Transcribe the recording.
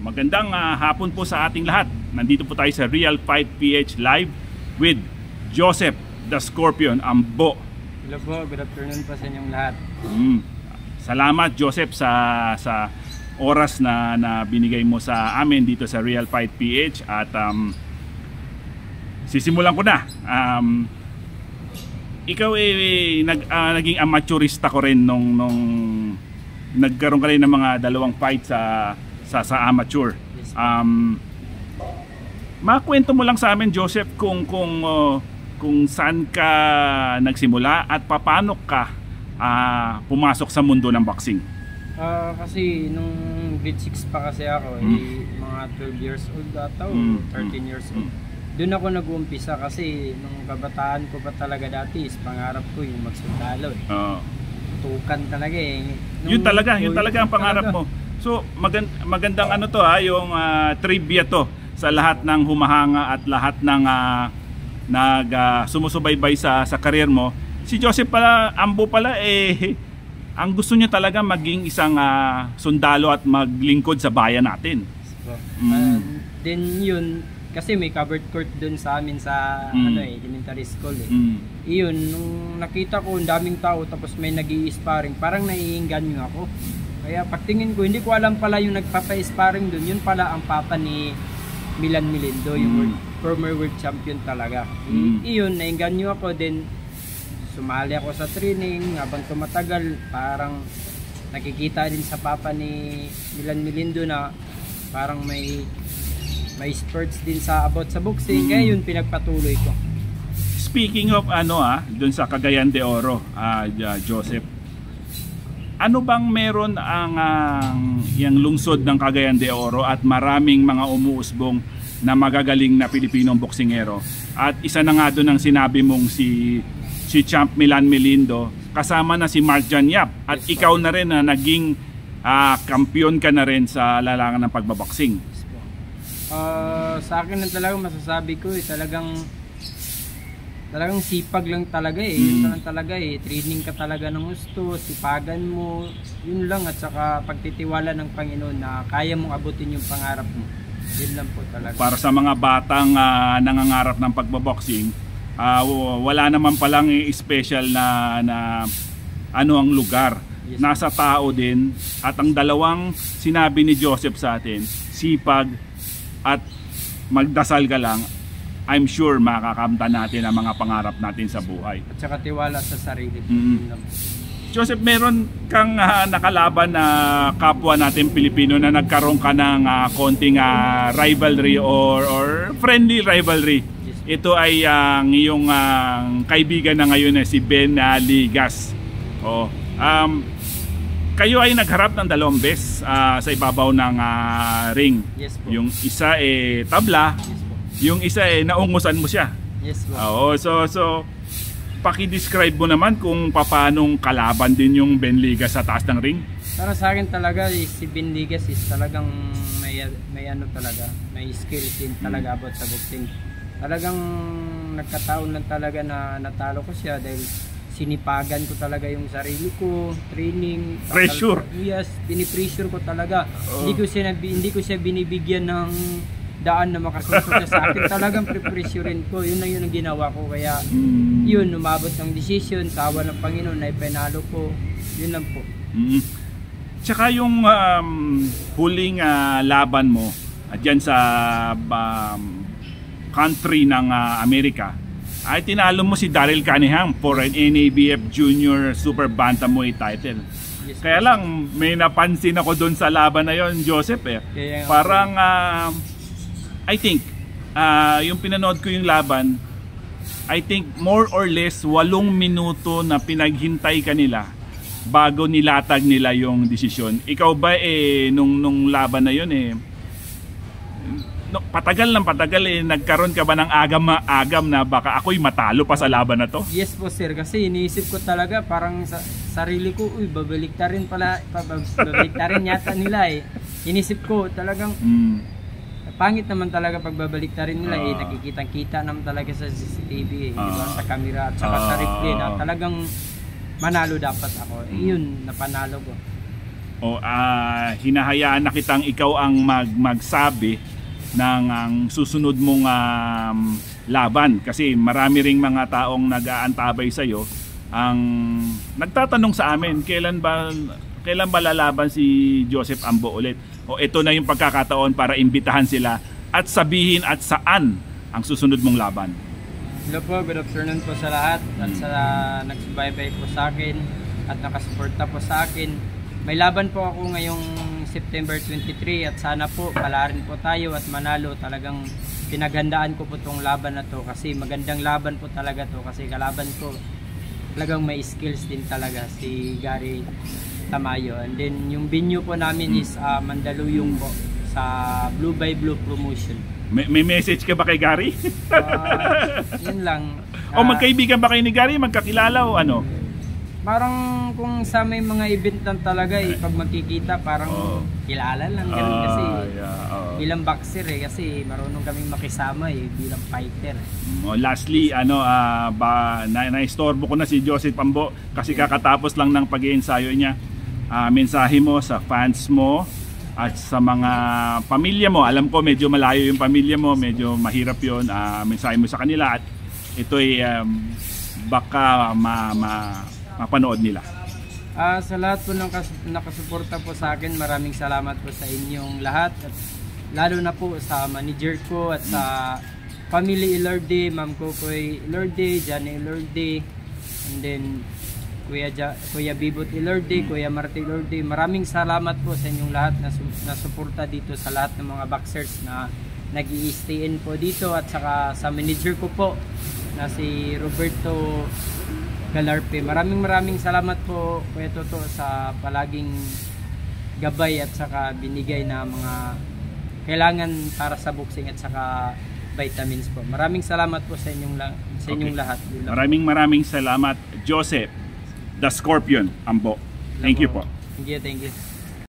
Magandang hapon po sa ating lahat. Nandito po tayo sa Real Fight PH Live with Joseph the Scorpion Ambo. Hello po, good afternoon po sa inyong lahat. Salamat Joseph sa oras na binigay mo sa amin dito sa Real Fight PH. At sisimulan ko na. Ikaw naging amateurista ko rin nung nagkaroon ka rin ng mga dalawang fight sa amateur. Yes, makwento mo lang sa amin Joseph kung saan ka nagsimula at paano ka pumasok sa mundo ng boxing. Kasi nung grade 6 pa kasi ako, mga 12 years old ata o 13 years old. Doon ako nag-uumpisa kasi nung kabataan ko pa talaga dati is pangarap ko yung magsundalo eh. Tukan talaga eh. Yun talaga ang pangarap mo. So magandang ano to yung trivia to sa lahat ng humahanga at lahat ng sumusubaybay sa career mo. Si Joseph Ambo pala ang gusto niya talaga maging isang sundalo at maglingkod sa bayan natin. Then yun, kasi may covered court dun sa amin sa elementary school eh. Iyon, nung nakita ko ang daming tao tapos may nag-i-sparring, parang naiinganyo ako. Kaya pagtingin ko, hindi ko alam pala yung nagpapa-sparring dun, yun pala ang papa ni Milan Melindo, yung former world champion talaga. Iyon, naiinganyo ako, then sumali ako sa training, habang tumatagal, parang nakikita din sa papa ni Milan Melindo na parang may sports din about sa boxing, kaya yun pinagpatuloy ko. Speaking of dun sa Cagayan de Oro, Joseph, ano bang meron yung lungsod ng Cagayan de Oro at maraming mga umuusbong na magagaling na Pilipinong boksingero, at isa na nga doon ang sinabi mong si Champ Milan Melindo, kasama na si Mark John Yap, at yes, ikaw na rin na naging kampiyon ka na rin sa larangan ng pagbaboksing. Sa akin na talaga masasabi ko talagang sipag lang talaga yun lang talaga training ka talaga ng gusto, sipagan mo, yun lang, at saka pagtitiwala ng Panginoon na kaya mong abutin yung pangarap mo, yun lang po talaga. Para sa mga batang nangangarap ng pagbaboxing, wala naman palang special na ang lugar. Yes, nasa tao din, at ang dalawang sinabi ni Joseph sa atin, sipag at magdasal ka lang, I'm sure makakamtan natin ang mga pangarap natin sa buhay. At saka tiwala sa sarili. Joseph, meron kang nakalaban na kapwa natin Pilipino na nagkaroon ka ng konting rivalry or friendly rivalry. Yes. Ito ay ang iyong kaibigan na ngayon si Ben Ligas. Kayo ay nagharap ng dalawang beses sa ibabaw ng ring. Yes, po. Yung isa tabla. Yes, yung isa naungusan mo siya. Yes, po. So paki-describe mo naman kung paanong kalaban din yung Ben Ligas sa taas ng ring. Para sa akin talaga si Ben Ligas is talagang may talaga, may skill din talaga about sa boxing. Talagang nagkataon lang talaga na natalo ko siya dahil sinipagan ko talaga yung sarili ko, training, pressure. Yes, pinipressure ko talaga. Hindi ko siya binibigyan ng daan na makasunod siya sa akin. Talagang pre-pressurein ko. Yun lang yun ang ginawa ko. Kaya yun, umabot ng decision, sa awa ng Panginoon na ipenalo ko. Yun lang po. Tsaka yung huling laban mo dyan sa country ng Amerika, ay tinalo mo si Daryl Cunningham for an NABF Junior Super Bantamweight title. Yes, kaya lang may napansin ako doon sa laban na yon, Joseph parang I think yung pinanood ko yung laban, I think more or less 8 minuto na pinaghintay kanila bago nilatag nila yung desisyon. Ikaw ba nung laban na yon patagal nagkaroon ka ba ng agam na baka ako'y matalo pa sa laban na to? Yes po sir, kasi iniisip ko talaga parang sa sarili ko, babaliktarin yata nila Inisip ko talagang pangit naman talaga pag babaliktarin nila nakikitang-kita naman talaga sa CCTV diba? Sa camera at saka sa replay na talagang manalo dapat ako. Yun, napanalo ko. O hinahayaan na kitang ikaw ang magsabi ng ang susunod mong laban, kasi marami ring mga taong nag-aantabay sa iyo ang nagtatanong sa amin kailan ba lalaban si Joseph Ambo ulit. O ito na yung pagkakataon para imbitahan sila at sabihin at saan ang susunod mong laban. Hello po, good afternoon po sa lahat at sa nagsubaybay po sa akin at nakasuporta po sa akin. May laban po ako ngayong September 23 at sana po palarin po tayo at manalo. Talagang pinaghandaan ko po itong laban na to kasi magandang laban po talaga to, kasi kalaban ko talagang may skills din talaga, si Gary Tamayo. And then yung venue po namin is Mandaluyong po sa Blue by Blue Promotion. May message ka ba kay Gary? Yun lang. O magkaibigan ba kayo ni Gary? Magkakilala o ano? Parang kung sa may mga event lang talaga pag magkikita parang kilala lang ganun, kasi bilang boxer kasi marunong kaming makisama bilang fighter. Lastly, naistorbo ko na si Joseph Ambo kasi kakatapos lang ng pag-iensayo niya. Mensahe mo sa fans mo at sa mga pamilya mo. Alam ko medyo malayo yung pamilya mo, medyo mahirap yun. Mensahe mo sa kanila at ito'y baka mapanood nila. Sa lahat po ng nakasuporta po sa akin, maraming salamat po sa inyong lahat, at lalo na po sa manager ko at sa family Ilorde, Ma'am Kokoy Ilorde, Johnny Ilorde, and then Kuya Bibot Ilorde, Kuya Marte Ilorde. Maraming salamat po sa inyong lahat na suporta dito, sa lahat ng mga boxers na nag-i-stay in po dito, at saka sa manager ko po na si Roberto Galarpe. Maraming salamat po, Kuya Toto, sa palaging gabay at saka binigay na mga kailangan para sa boxing at saka vitamins po. Maraming salamat po sa inyong lahat. Maraming salamat, Joseph the Scorpion Ambo. Thank you po. Thank you.